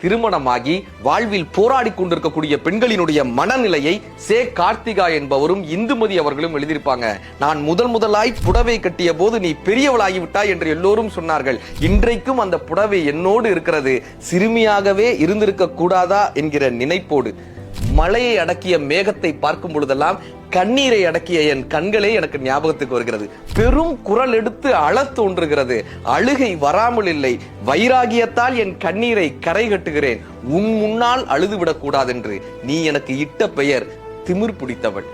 திருமணமாகி வாழ்வில் போராடி கொண்டிருக்கக்கூடிய பெண்களினுடைய மனநிலையை சே கார்த்திகா என்பவரும் இந்துமதி அவர்களும் எழுதியிருப்பாங்க. நான் முதலாய் புடவை கட்டிய போது நீ பெரியவளாகிவிட்டாய் என்று எல்லோரும் சொன்னார்கள். இன்றைக்கும் அந்த புடவை என்னோடு இருக்கிறது. சிறுமியாகவே இருந்திருக்க கூடாதா என்கிற நினைப்போடு மழையை அடக்கிய மேகத்தை பார்க்கும் பொழுதெல்லாம் கண்ணீரை அடக்கிய என் கண்களே எனக்கு ஞாபகத்துக்கு வருகிறது. பெரும் குரல் எடுத்து அழத் தோன்றுகிறது. அழுகை வராமல் இல்லை. வைராகியத்தால் என் கண்ணீரை கரை கட்டுகிறேன். உன் முன்னால் அழுதுவிடக் கூடாதென்று நீ எனக்கு இட்ட பெயர் திமிர் பிடித்தவள்.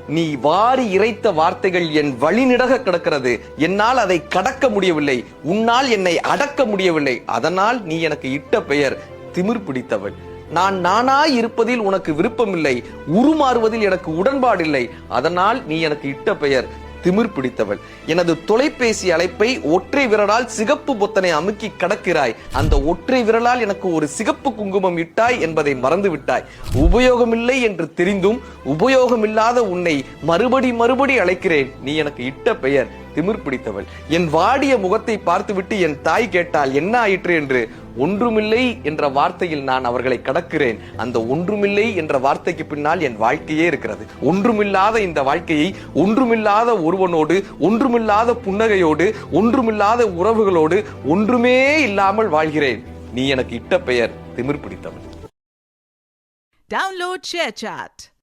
நீ வாரி இறைத்த வார்த்தைகள் என் வழிநெடுக கிடக்கிறது. என்னால் அதை கடக்க முடியவில்லை. உன்னால் என்னை அடக்க முடியவில்லை. அதனால் நீ எனக்கு இட்ட பெயர் திமிர் பிடித்தவள். நான் நானாய் இருப்பதில் உனக்கு விருப்பமில்லை. உருமாறுவதில் எனக்கு உடன்பாடில்லை. அதனால் நீ எனக்கு இட்ட பெயர் திமிர் பிடித்தவள். எனது தொலைபேசி அழைப்பை ஒற்றை விரலால் சிகப்பு பொத்தனை அமுக்கி கடக்கிறாய். அந்த ஒற்றை விரலால் எனக்கு ஒரு சிகப்பு குங்குமம் இட்டாய் என்பதை மறந்து விட்டாய். உபயோகமில்லை என்று தெரிந்தும் உபயோகமில்லாத உன்னை மறுபடி அழைக்கிறேன். நீ எனக்கு இட்ட பெயர் திமிர் பிடித்தவள். என் வாடிய முகத்தை பார்த்துவிட்டு என் தாய் கேட்டால் என்ன ஆயிற்று என்று. ஒன்றுமில்லை என்ற வார்த்தையில் நான் அவர்களை கடக்கிறேன். அந்த ஒன்றுமில்லை என்ற வார்த்தைக்கு பின்னால் என் வாழ்க்கையே இருக்கிறது. ஒன்றுமில்லாத இந்த வாழ்க்கையை ஒன்றுமில்லாத ஒருவனோடு, ஒன்றுமில்லாத புன்னகையோடு, ஒன்றுமில்லாத உறவுகளோடு, ஒன்றுமே இல்லாமல் வாழ்கிறேன். நீ எனக்கு இட்ட பெயர் திமிர் பிடித்தவள். Download ShareChat.